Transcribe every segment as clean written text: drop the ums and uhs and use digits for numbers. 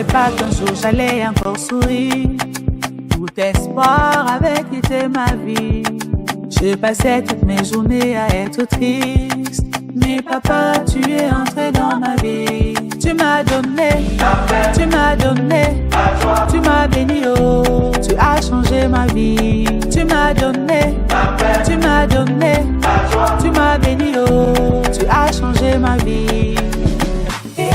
savais pas qu'un jour j'allais encore sourire. Tout espoir avait quitté ma vie. Je passais toutes mes journées à être triste. Mais papa, tu es entré dans ma vie. Tu m'as donné, tu m'as donné, tu m'as béni, oh. Tu as changé ma vie. Tu m'as donné, tu m'as donné, tu m'as béni, oh. Tu as changé ma vie. Et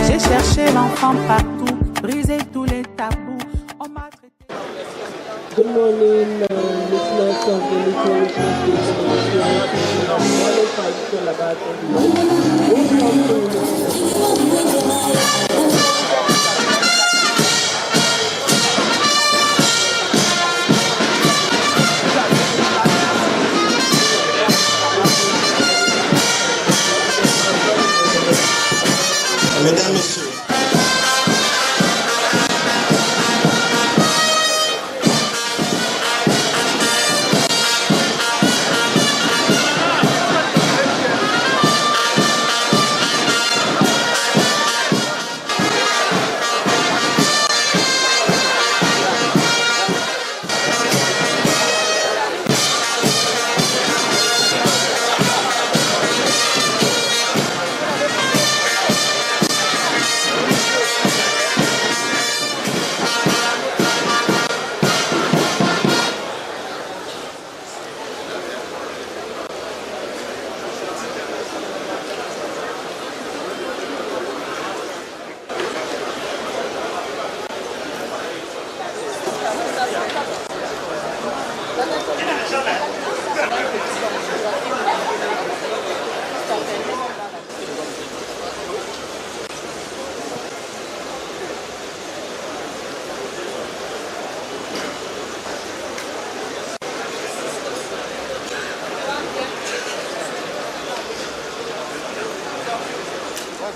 j'ai cherché l'enfant partout, brisé tous les tabous. On m'a traité. Good morning, listeners of the Little Mesdames, Messieurs.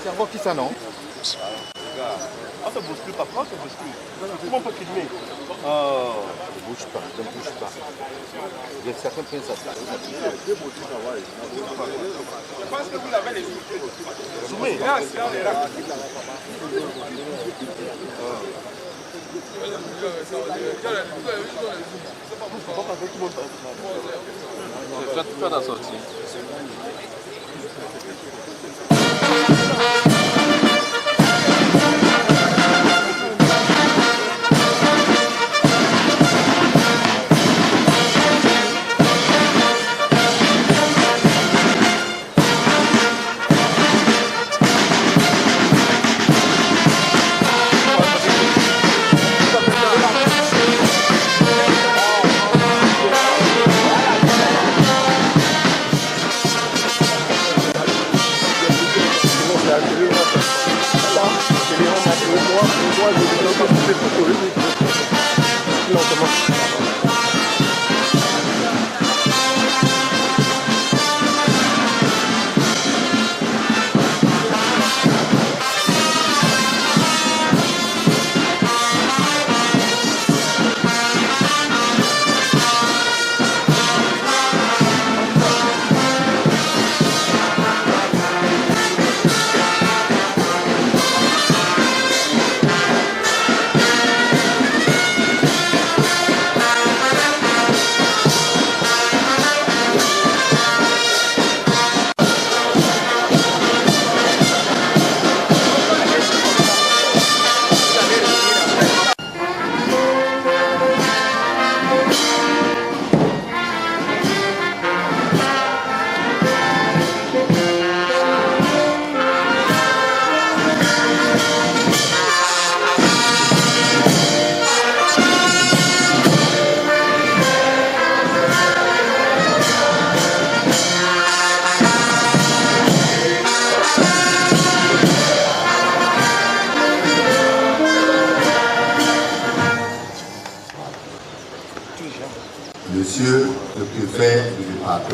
C'est un qui ça, non? Ah, ça bouge plus, papa, ça bouge plus. Comment on peut filmer? Oh, ne bouge pas, ne bouge pas. Il y a certains qui ça. Je pense que vous l'avez les zoomé. Fais la sortie.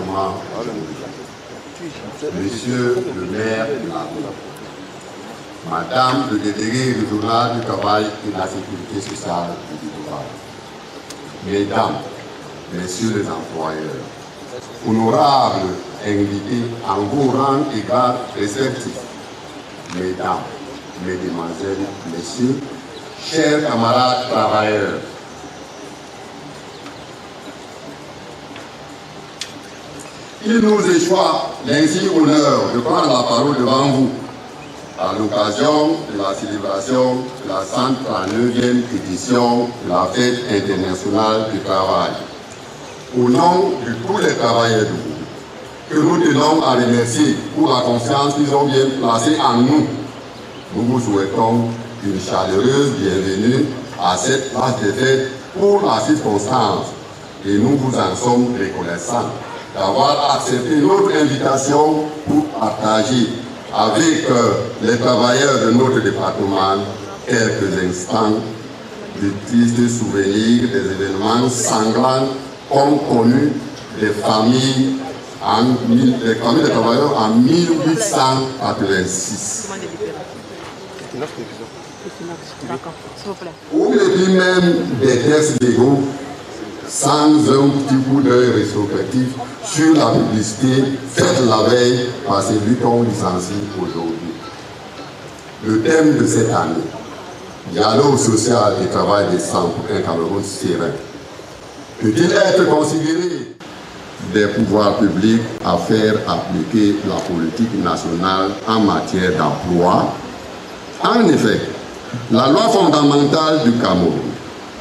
gouvernement, Monsieur le maire, Madame le délégué régional du travail et de la sécurité sociale du travail, Mesdames, Messieurs les employeurs, honorables invités en vos rangs et grades respectifs, Mesdames, Mesdemoiselles, Messieurs, chers camarades travailleurs, il nous échoit l'insigne honneur de prendre la parole devant vous à l'occasion de la célébration de la 139e édition de la Fête internationale du travail. Au nom de tous les travailleurs du groupe, que nous tenons à remercier pour la confiance qu'ils ont bien placée en nous, nous vous souhaitons une chaleureuse bienvenue à cette place de fête pour la circonstance et nous vous en sommes reconnaissants d'avoir accepté notre invitation pour partager avec les travailleurs de notre département quelques instants de tristes souvenirs des événements sanglants qu'ont connus les familles des travailleurs en 1886. Au début même des textes légaux, sans un petit coup d'œil rétrospectif sur la publicité faite la veille par celui qu'on licencie aujourd'hui. Le thème de cette année, dialogue social et travail décent pour un Cameroun serein, peut-il être considéré des pouvoirs publics à faire appliquer la politique nationale en matière d'emploi? En effet, la loi fondamentale du Cameroun,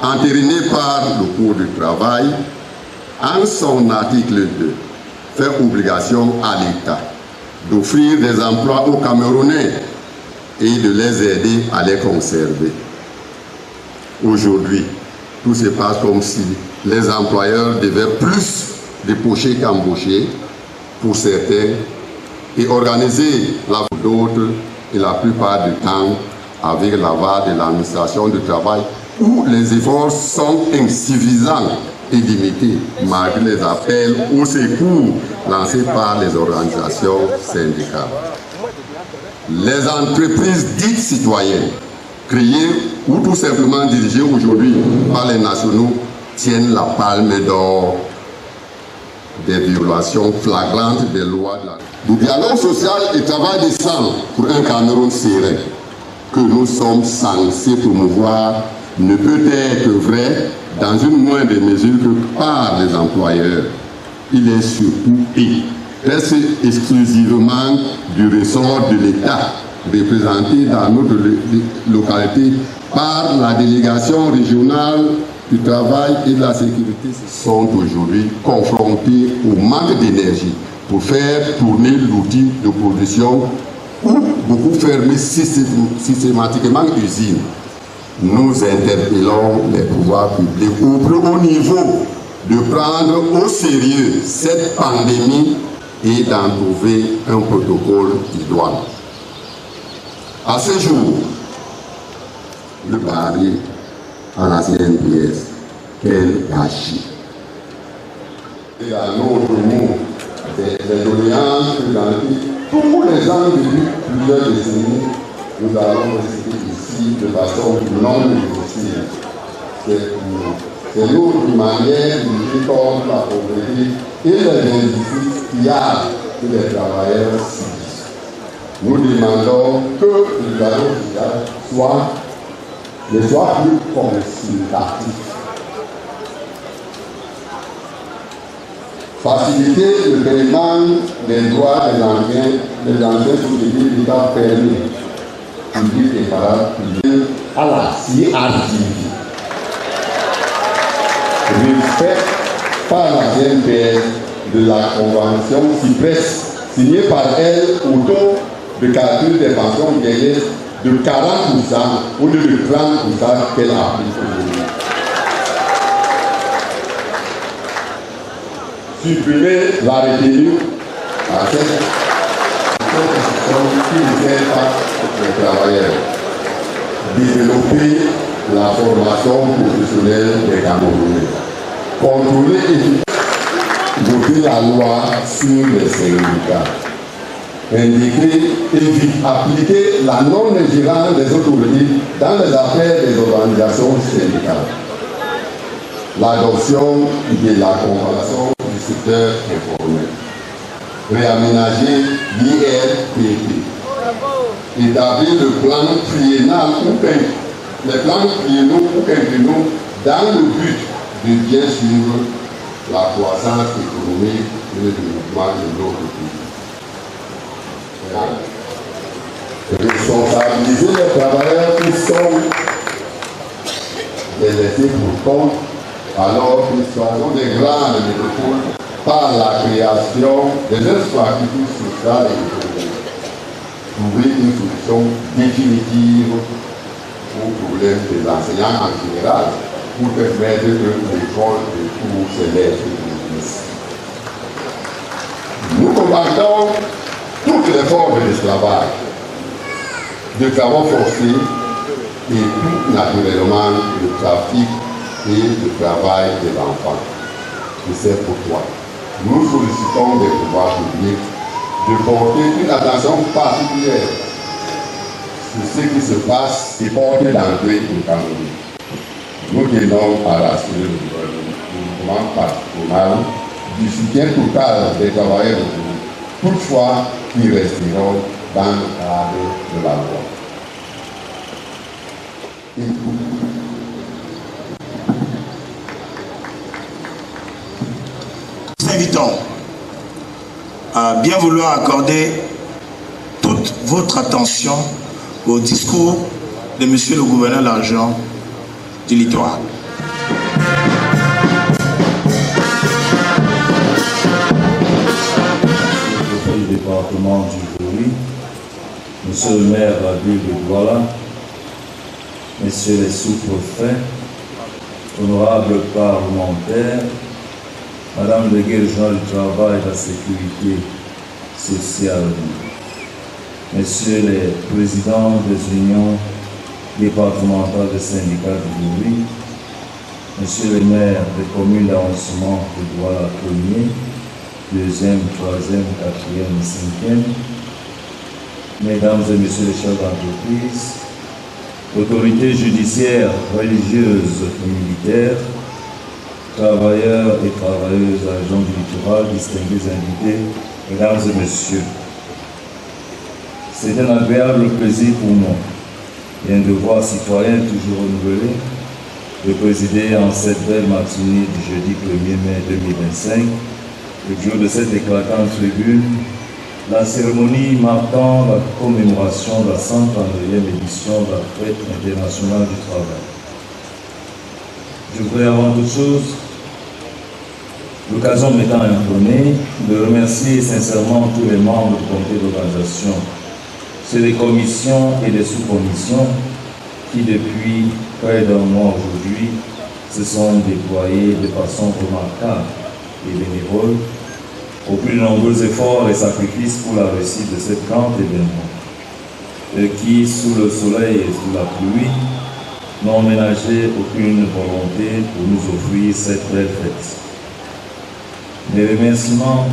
entérinée par le Code du travail, en son article 2, fait obligation à l'État d'offrir des emplois aux Camerounais et de les aider à les conserver. Aujourd'hui, tout se passe comme si les employeurs devaient plus débaucher qu'embaucher pour certains et organiser la pour d'autres et la plupart du temps avec l'aval de l'administration du travail où les efforts sont insuffisants et limités malgré les appels au secours lancés par les organisations syndicales. Les entreprises dites citoyennes, créées ou tout simplement dirigées aujourd'hui par les nationaux, tiennent la palme d'or des violations flagrantes des lois de la... Le dialogue social et travail décent pour un Cameroun serein que nous sommes censés promouvoir ne peut être vrai dans une moindre mesure que par les employeurs. Il est surtout et presque exclusivement du ressort de l'État, représenté dans notre localité par la délégation régionale du travail et de la sécurité, sont aujourd'hui confrontés au manque d'énergie pour faire tourner l'outil de production ou beaucoup fermer systématiquement l'usine. Nous interpellons les pouvoirs publics au plus haut niveau de prendre au sérieux cette pandémie et d'en trouver un protocole idoine. À ce jour, le Paris en ancienne pièce, quel gâchis. Et à notre mot, des doléances que dans tous les ans depuis plusieurs décennies, nous allons rester ici de façon non négociée. C'est notre manière de lutter contre la pauvreté et les injustices qu'il y a que les travailleurs subissent. Nous demandons que le dialogue social soit plus consultatif. Faciliter le paiement des droits des anciens sociétés d'État permis public et parapublic à la CRTV. Respect par la CNPS de la convention CIPRES signée par elle au taux de calcul des pensions vieillesse de 40% au lieu de 30% qu'elle applique aujourd'hui. Supprimer la retenue à cette qui ne sert pas les travailleurs. Développer la formation professionnelle des Camerounais. Contrôler et voté la loi sur les syndicats. Un décret évite d'appliquer la non-ingérence des autorités dans les affaires des organisations syndicales. L'adoption de la comparaison du secteur informel. Réaménager l'IRPP. Établir le plan triennal les plans triennaux ou quinquennaux dans le but de bien suivre la croissance économique et le développement de notre pays. Responsabiliser les travailleurs qui sont des laissés pour compte alors qu'ils sont des grandes métropoles par la création des infrastructures sociales et économiques. Trouver une solution définitive aux problèmes des enseignants en général pour permettre que l'école de tous s'élève et puisse. Nous combattons toutes les formes d'esclavage, de travail forcé et tout naturellement le trafic et le travail des enfants. Et c'est pourquoi nous sollicitons des pouvoirs publics de porter une attention particulière sur ce qui se passe et porter l'entrée au Cameroun. Nous tenons à rassurer le gouvernement patronal du soutien total des travailleurs de Cameroun, toutefois qui resteront dans le cadre de la loi. Nous invitons à bien vouloir accorder toute votre attention au discours de Monsieur le gouverneur d'Argent du littoral. Du département du Gouri, Monsieur le maire de la ville de Douala, Messieurs les sous-préfets, honorables parlementaires, Madame le Guérigent du Travail et de la Sécurité sociale, Messieurs les présidents des unions départementales des syndicats du Gouri, Messieurs les maires des communes d'arrondissement de Douala 1er, 2e, 3e, 4e, 5e, Mesdames et Messieurs les chefs d'entreprise, autorités judiciaires, religieuses et militaires, travailleurs et travailleuses, agents du littoral, distingués invités, Mesdames et Messieurs. C'est un agréable plaisir pour moi et un devoir citoyen toujours renouvelé de présider en cette belle matinée du jeudi 1er mai 2025, le jour de cette éclatante tribune, la cérémonie marquant la commémoration de la 132e édition de la Fête internationale du travail. Je voudrais avant toute chose, l'occasion m'étant donnée, de remercier sincèrement tous les membres du comité d'organisation, ceux des commissions et des sous-commissions qui depuis près d'un mois aujourd'hui se sont déployés de façon remarquable et bénévole aux plus nombreux efforts et sacrifices pour la réussite de cet grand événement, et qui, sous le soleil et sous la pluie, n'ont ménagé aucune volonté pour nous offrir cette belle fête. Mes remerciements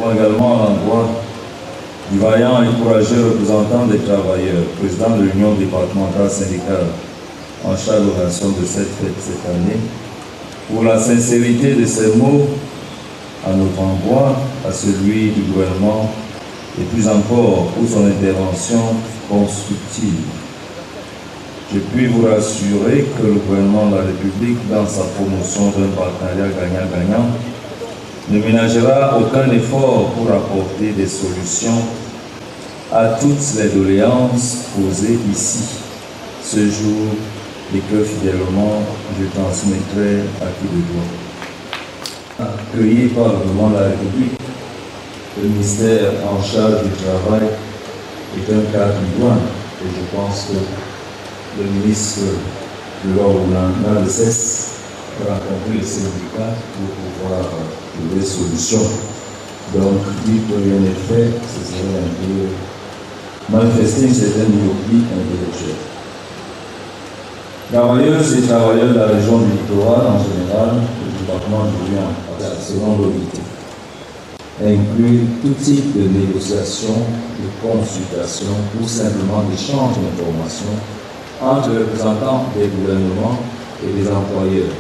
vont également à l'endroit du vaillant et courageux représentant des travailleurs, président de l'Union départementale syndicale en charge de l'organisation de cette fête cette année, pour la sincérité de ses mots à notre endroit, à celui du gouvernement, et plus encore pour son intervention constructive. Je puis vous rassurer que le gouvernement de la République, dans sa promotion d'un partenariat gagnant-gagnant, ne ménagera aucun effort pour apporter des solutions à toutes les doléances posées ici. Ce jour, et que fidèlement je transmettrai à qui de droit. Accueilli par le gouvernement de la République, le ministère en charge du travail est un cadre idoine et je pense que le ministre de l'Ordre n'a de cesse de rencontrer les syndicats pour pouvoir trouver des solutions. Donc, dire que rien n'est fait, ce serait un peu manifester une certaine myopie intellectuelle. Travailleuses et travailleurs de la région du littoral en général, le département du Lyon, selon l'unité. inclut tout type de négociation, de consultation ou simplement d'échange d'informations entre les représentants des gouvernements et des employeurs,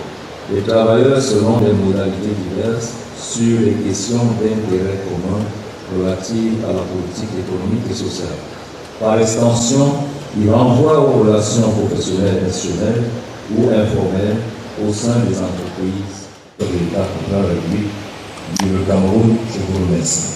les travailleurs selon des modalités diverses sur les questions d'intérêt commun relatives à la politique économique et sociale. Par extension, il renvoie aux relations professionnelles institutionnelles ou informelles au sein des entreprises de l'État contre la République du Cameroun. Je vous remercie.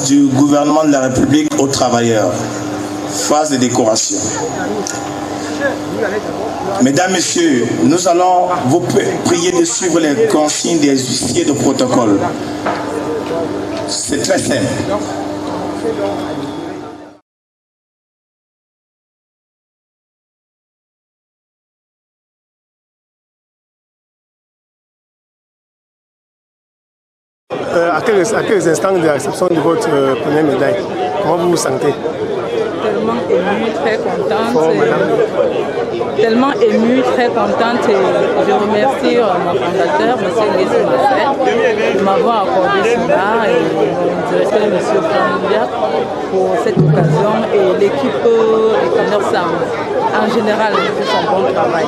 Du gouvernement de la République aux travailleurs. Phase de décoration. Mesdames, Messieurs, nous allons vous prier de suivre les consignes des huissiers de protocole. C'est très simple. À quels instants de la réception de votre première médaille, comment vous vous sentez? Tellement émue, très contente. Tellement émue, très contente. Je remercie mon fondateur, M. Guessé Marcel, de m'avoir accordé cela et mon directeur, M. Franoulia, pour cette occasion et l'équipe des commerçants en général pour son bon travail.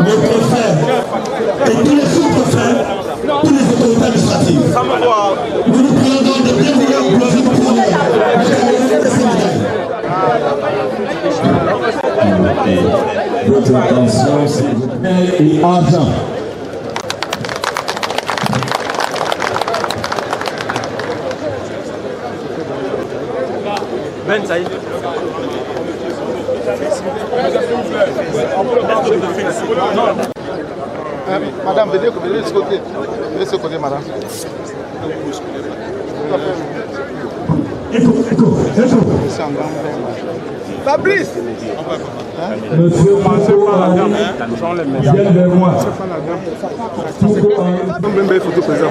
Le préfet et tous les sous-préfets, tous les autorités administratives. Nous nous prions donc de bien vouloir Votre attention, s'il vous plaît, et argent. Ben Saïd. Madame, venez de ce côté. Venez de ce côté, madame. Écho. Fabrice! Monsieur Foucault, viens vers moi.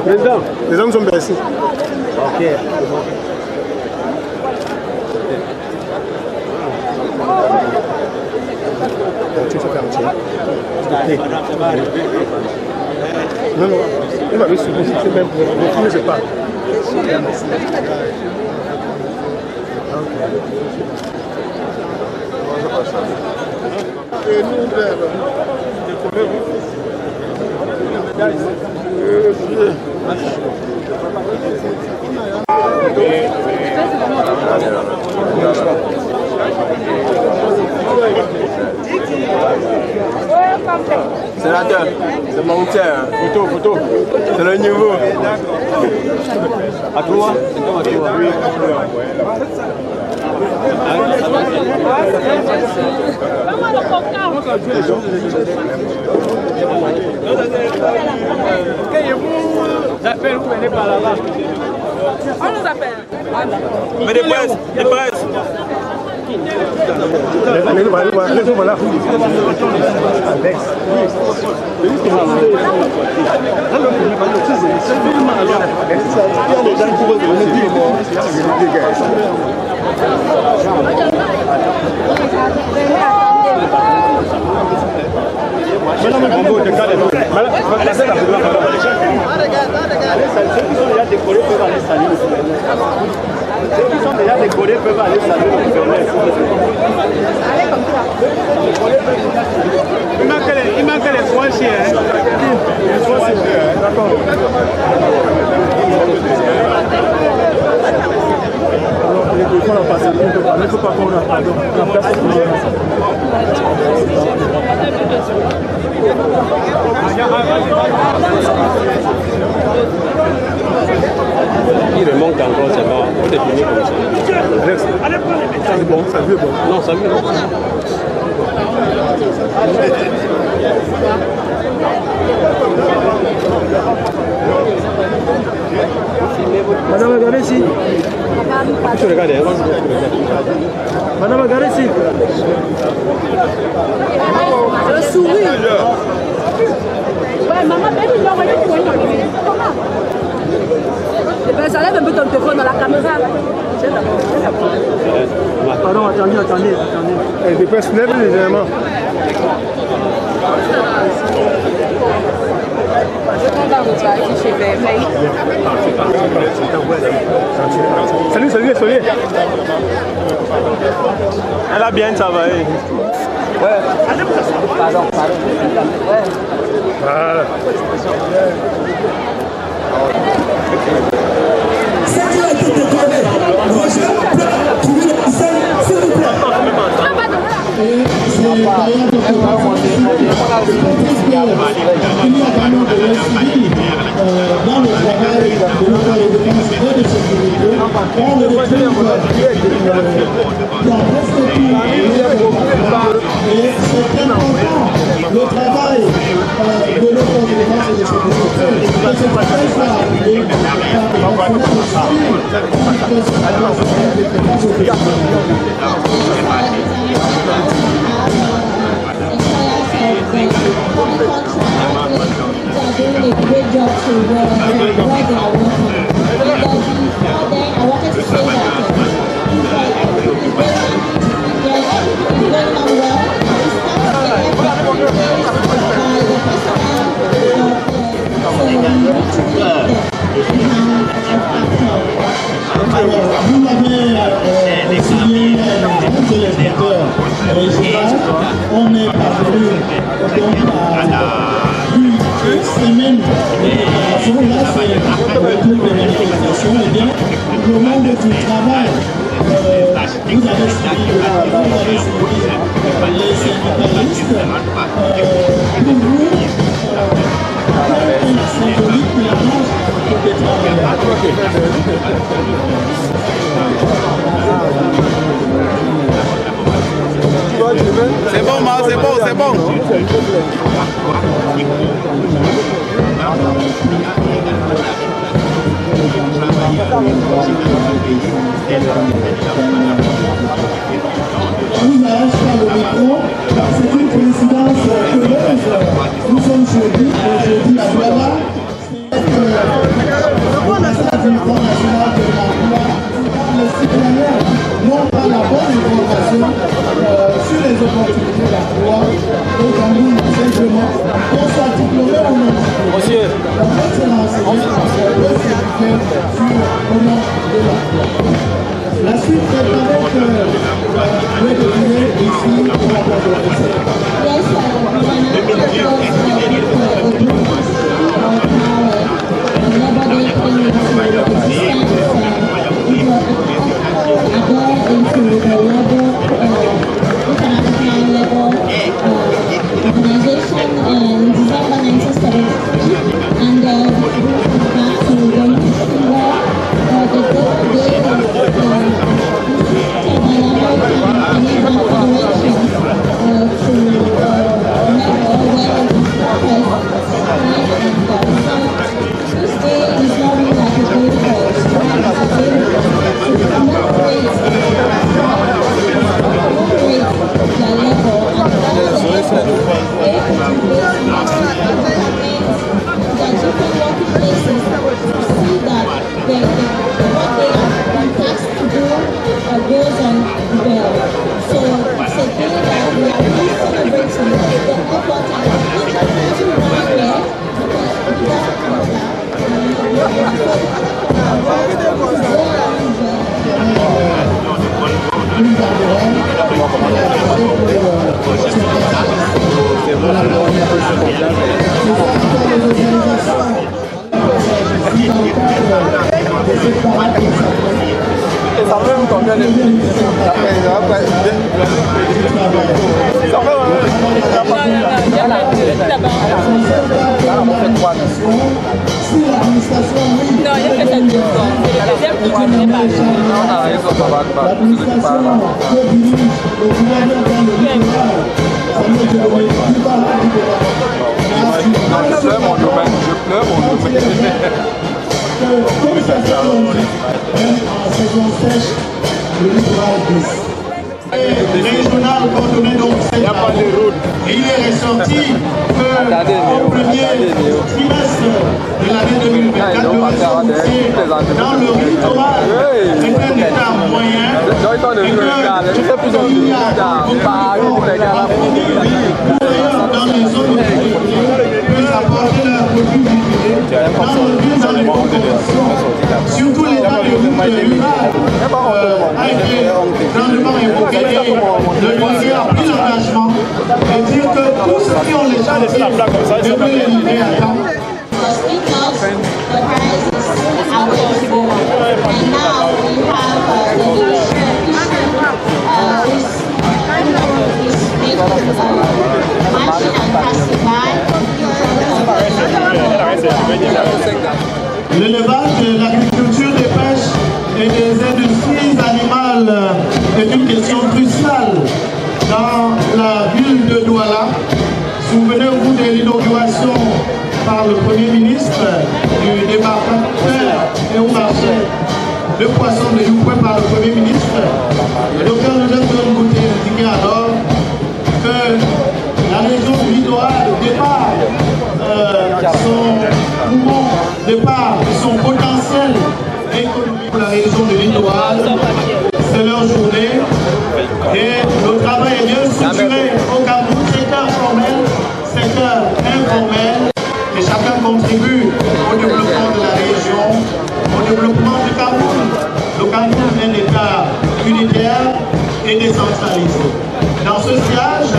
Président, les hommes sont bien ici. Ok. Non, il m'avait suivi, c'est même pour vous, je sais pas. Et nous, Sénateur, c'est mon terre. Photo. C'est le niveau. À toi? J'appelle, vous venez par là-bas. On nous appelle. Mais des presses. Voilà. Alex. Ceux qui sont déjà décorés peuvent aller saluer le gouverneur. Il manque les soins chiens. D'accord. Il faut la passer. Il ne faut pas qu'on la place. Il me manque encore, c'est pas. Faut définir comme ça. C'est bon, ça veut bon. Non, ça veut bon. Madame, regardez ici. Tu regardes, madame, regardez ici. Le sourire. Ouais, maman, bébé, il m'a envoyé eh ben, ça lève un peu ton téléphone dans la caméra. Pardon, attendez. Je peux se lever légèrement. Salut. Elle a bien travaillé. Ouais. Pardon. Ouais. Voilà. Ce qui a été décoré, Roger peut trouver la scène, s'il vous plaît. Et c'est d'ailleurs de il y a vraiment de l'incivil dans le travail de l'État de défense et de sécurité. On le retrouve dans presque tout et c'est important le travail de l'État de défense et de sécurité. Et ce travail va arriver doing a great job to where they are working. And before then, I wanted to say that everything is going on well. Vous l'avez souligné, téléspectateurs régionaux, on est parvenu donc à une semaine de préparation. Là, c'est le tour de manifestation. Et bien, le monde du travail, vous avez suivi le travail, vous avez suivi les syndicalistes. Pour vous, quelle symbolique la marche des travailleurs? C'est bon, Ma, c'est bon. Vous n'arrêtez pas le micro, c'est une coïncidence heureuse. Nous sommes jeudi à Douala. Le message du Front national de l'emploi par les citoyens n'ont pas la bonne information sur les opportunités d'emploi au Cameroun, simplement. Qu'on soit diplômé ou non diplômé, on peut se renseigner, on peut s'éduquer sur le monde de l'emploi. La suite est avec le défilé ici pour la place de la Yes, organization in December 1973, and back to the L'administration que dirige le gouvernement dans le littoral, ça ne comme ça fait longtemps, même en saison sèche, le littoral glisse. Régional coordonné donc cette année. Et il est ressorti qu'au premier trimestre de l'année 2024, le ressorti dans le littoral est un état moyen et qu'il y a beaucoup dans les zones puissent apporter leur contribution dans les conditions. Surtout l'état de route rural a été grandement évoqué. Le ministère a pris l'engagement de dire que tous ceux qui ont les chantiers devraient les livrer à temps. L'élevage, l'agriculture, des pêches et des industries animales est une question cruciale dans la ville de Douala. Souvenez-vous de l'inauguration par le Premier ministre du débarcadère et au marché de poissons de Youkoué par le Premier ministre. Le docteur Joseph Ngouté indiquait alors que la région du littoral départ son poumon, départ son potentiel économique pour la région du littoral. C'est leur journée et le travail est bien structuré au Cameroun, secteur formel, secteur informel, et chacun contribue au développement de la région, au développement du Cameroun. Le Cameroun est un État unitaire et décentralisé. Dans ce sillage,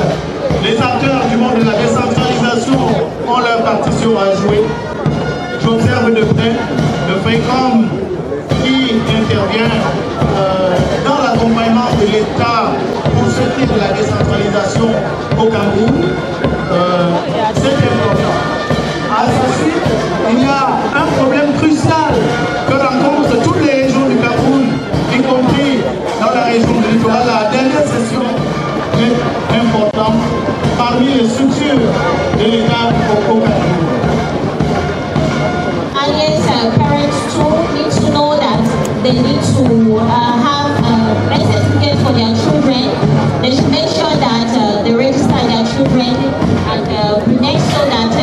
les acteurs du monde de la décentralisation ont leur partition à jouer. J'observe de près le FECOM qui intervient dans l'accompagnement de l'État pour ce qui est de la décentralisation au Cameroun. C'est important. À sa suite, il y a un problème crucial que rencontrent toutes les régions du Cameroun, y compris dans la région du littoral. La dernière session est importante parmi les structures de l'État au Cameroun. And yes, parents too need to know that they need to have a birth certificate for their children. They should make sure that they register their children and next so that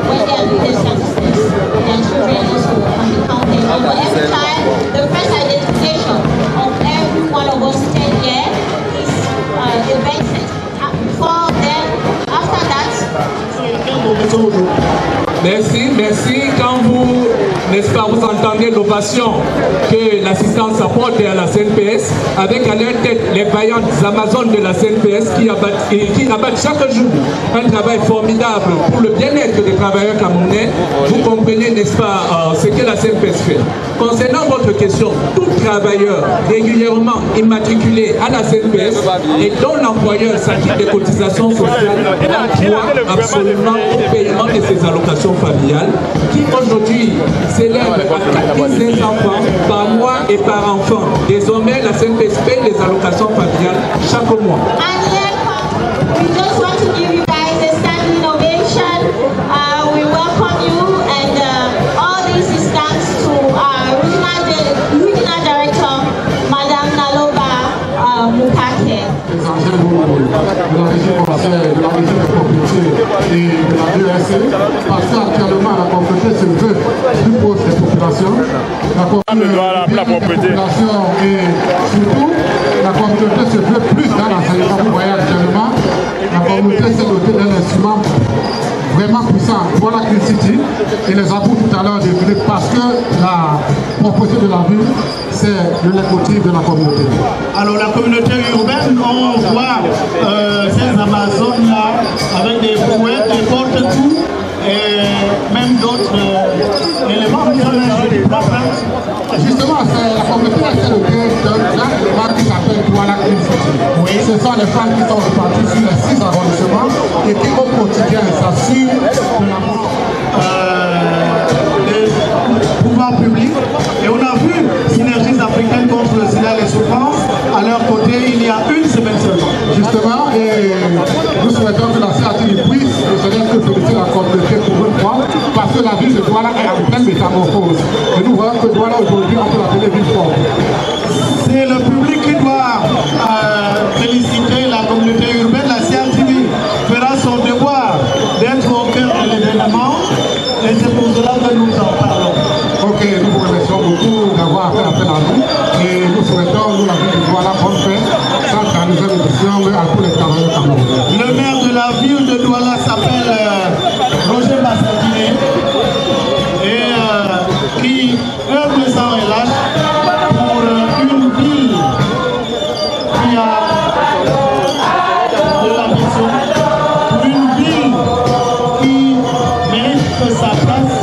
when they are doing their statistics, their children also can be counted. And for every child, the first identification of every one of us 10 years is a birth certificate. For them, after that. Merci, merci. Quand vous, n'est-ce pas, vous entendez l'ovation que l'assistance apporte à la CNPS, avec à leur tête les vaillantes Amazones de la CNPS qui abattent chaque jour un travail formidable pour le bien-être des travailleurs camerounais, vous comprenez, n'est-ce pas, ce que la CNPS fait. Concernant votre question, tout travailleur régulièrement immatriculé à la CNPS et dont l'employeur s'acquitte des cotisations sociales a droit absolument au paiement de ses allocations familiales qui aujourd'hui s'élèvent à 15 enfants par mois et par enfant. Désormais, la CNPS paie les allocations familiales chaque mois. We just want to give you guys a standing ovation. We welcome you and all this is thanks to our regional director, Madame Naloba Mukake. De la région française, de la région des propriétés et de la DESC, parce qu'actuellement la propriété se veut plus proche des populations. La propriété des populations et surtout la communauté se veut plus dans l'enseignement. Vous voyez actuellement, la communauté s'est dotée d'un instrument vraiment puissant. Voilà Clean City et les avoues tout à l'heure de Philippe parce que la propriété de la ville, c'est le leitmotiv de la communauté. Alors la communauté urbaine, on voit ces Amazones-là avec des brouettes, des porte-tout et même d'autres éléments. Justement, c'est la communauté qui est dotée d'un élément qui s'appelle Douala Clean City. Oui. Ce sont les femmes qui sont réparties sur les 6 arrondissements et qui au quotidien s'assurent de des pouvoirs publics. Et on a vu Synergies africaines contre le sida et les souffrances. À leur côté, il y a une semaine seulement. Justement, et nous souhaitons que la CATI puisse ne serait que féliciter la communauté pour une fois, parce que la ville de Douala est en pleine métamorphose. Et nous voyons que Douala aujourd'hui, on peut l'appeler ville forte. C'est le public qui doit féliciter la communauté urbaine. La CRTV fera son devoir d'être au cœur de l'événement et c'est pour cela que nous en parlons. Ok, nous vous remercions beaucoup d'avoir fait appel à nous et nous souhaitons, nous, la ville de Douala, bonne fête, sans organiser l'édition à tous les travailleurs camerounais. Le maire de la ville de Douala s'appelle Roger Massadiné et qui œuvre sans relâche pour une ville qui a de l'ambition, pour une ville qui mérite sa place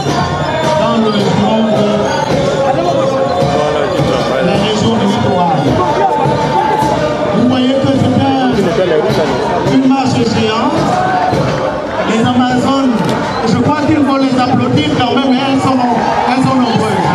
dans le monde de la région du Victoire. Vous voyez que c'est une marche géante. Les Amazones, je crois qu'il faut les applaudir quand même, elles sont nombreuses.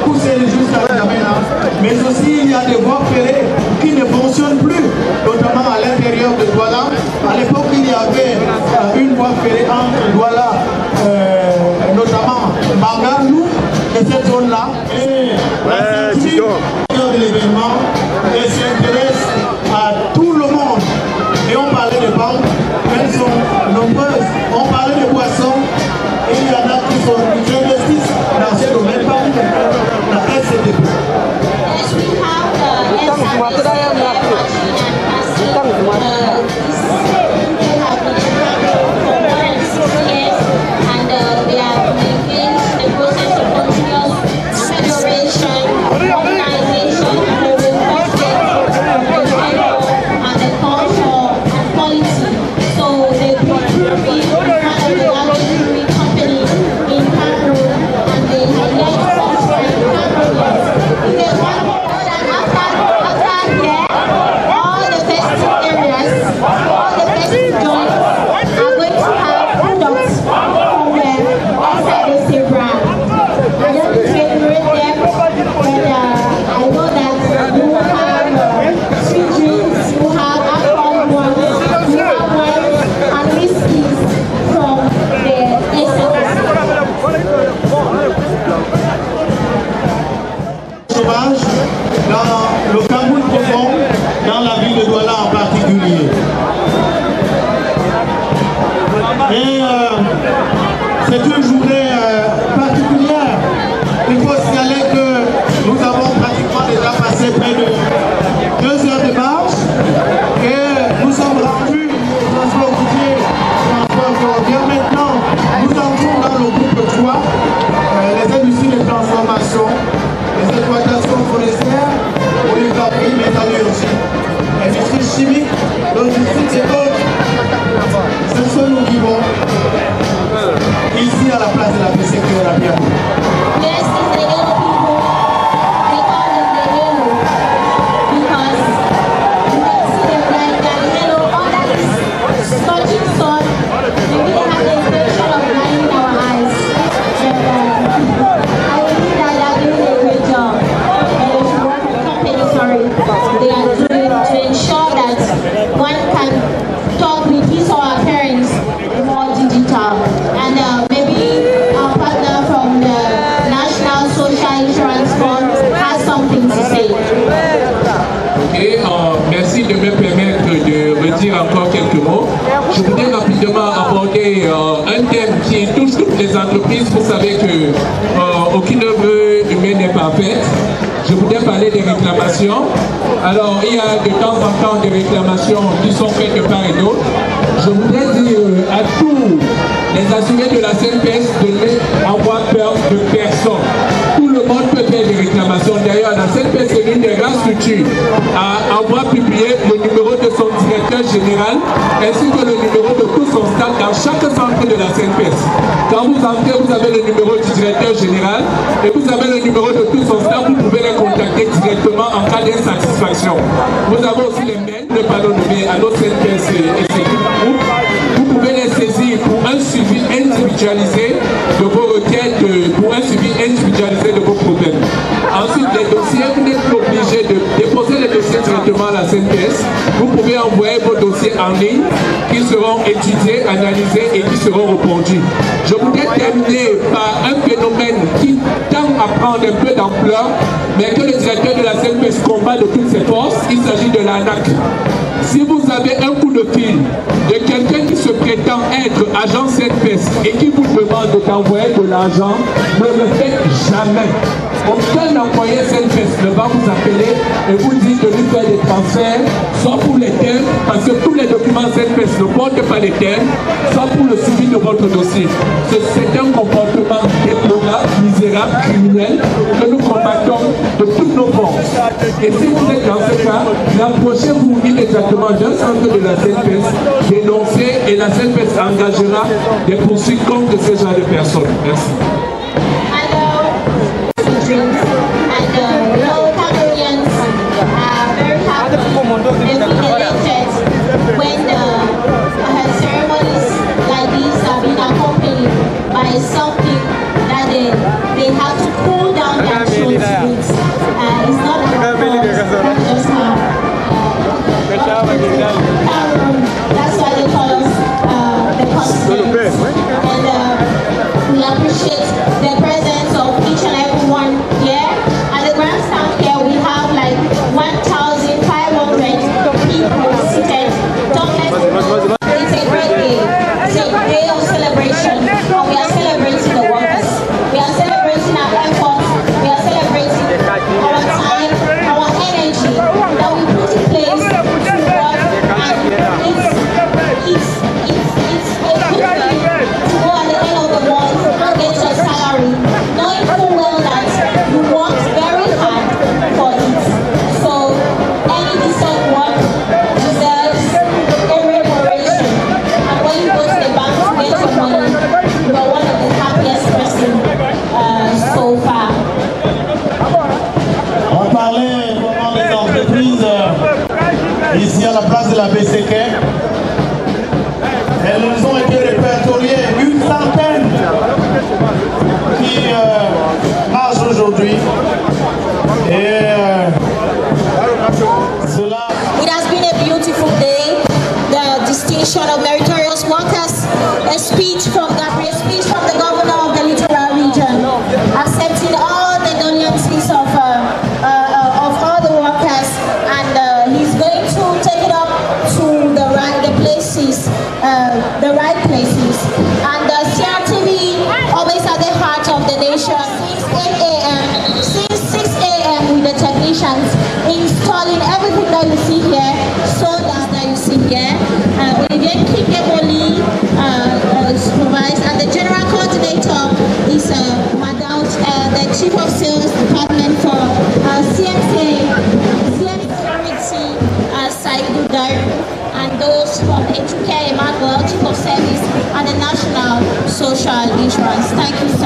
Pousser jusqu'à la main, mais aussi il y a des voies ferrées qui ne fonctionnent plus, notamment à l'intérieur de Douala. À l'époque, il y avait une voie ferrée entre Douala, notamment Mangalou, de cette zone-là. Et la ceinture de l'événement s'intéresse à tout le monde. Et on parlait de banques, elles sont nombreuses. On parlait de boissons, et il y en a qui investissent dans ce domaine, parmi la SCDP. Dans le Cameroun profond, dans la ville de Douala en particulier. Et c'est une journée particulière. Il faut signaler que nous avons pratiquement déjà passé près de 2 heures de marche et nous sommes rendus au transport routier, transport ferroviaire. Maintenant, nous entrons dans le groupe 3, les industries de transformation, les exploitations forestières, polygraphie, métallurgie, industrie chimique, logistique et autres. C'est ce que nous vivons ici à la place de la PCQ à la Bienne. They are doing to ensure that one can talk with his or her parents more digital. And maybe our partner from the National Social Insurance Fund has something to say. Et merci de me permettre de redire encore quelques mots. Je voudrais rapidement aborder un thème qui touche toutes les entreprises. Vous savez que aucune œuvre humaine n'est parfaite. Je voudrais parler des réclamations. Alors, il y a de temps en temps des réclamations qui sont faites de part et d'autre. Je voudrais dire à tous les assurés de la CNPS de ne avoir peur de personne. Tout le monde peut faire des réclamations. D'ailleurs, la CNPS est l'une des rares structures à avoir publié le numéro de son directeur général, ainsi que le numéro de tout son staff dans chaque centre de la CNPS. Quand vous entrez, vous avez le numéro du directeur général et vous avez le numéro de tout son staff, vous pouvez les contacter directement en cas d'insatisfaction. Vous avez aussi les mails, ne pas le nommer à nos CNPS et ses groupes. Vous pouvez les saisir pour un suivi individualisé de vos requêtes, pour un suivi individualisé de vos problèmes. Ensuite, les dossiers, vous n'êtes pas obligé de déposer les dossiers directement à la CNPS. Vous pouvez envoyer vos dossiers en ligne qui seront étudiés, analysés et qui seront répondus. Je voudrais terminer par un phénomène qui tend à prendre un peu d'ampleur, mais que le directeur de la CNPS combat de toutes ses forces. Il s'agit de l'arnaque. Si vous avez un coup de fil de quelqu'un qui se prétend être agent CNPS et qui vous demande d'envoyer de l'argent, ne le faites jamais. Aucun employé CNPS ne va vous appeler et vous dire de lui faire des transferts, soit pour les termes, parce que tous les documents CNPS ne portent pas les termes, soit pour le suivi de votre dossier. C'est un comportement déplorable, misérable, criminel, que nous combattons de toutes nos forces. Et si vous êtes dans ce cas, rapprochez-vous immédiatement d'un centre de la CNPS, dénoncez et la CNPS engagera des poursuites contre ce genre de personnes. Merci. When ceremonies like these are being accompanied by something that they have to cool down their throats with. It's not just that's why they call us the constituents. And we appreciate the presence of each and every one here. At the grandstand here, we have like 1,500 people seated. It's a great day. It's a day of celebration. And we are celebrating the workers. We are celebrating our efforts. We are celebrating our time, our energy that we put in place to work. And it's a good feeling to go at the end of the month and get your salary, knowing full well that you worked very hard for it. So any decent work deserves a remuneration. And when you go to the bank to get your money, you are one of the happiest person so far. On parlait pendant les entreprises ici à la place de la BCK. Elles nous ont été répertoriées, une centaine qui marchent aujourd'hui. Et cela... It has been a beautiful day. The distinction of meritorious workers, a speech from the governor of the Littoral region, accepting all the donations of all the workers, and he's going to take it up to the right places. And CRTV, always at the heart of the nation, since 6 a.m. with the technicians installing everything that you see here, solar that you see here, Olivier Kikeboli supervised, and the general coordinator is Madame, the chief of sales department for CMC Security, Saidu Daru, and those from Etuke Emmanuel, chief of service, and the National Social Insurance. Thank you, sir.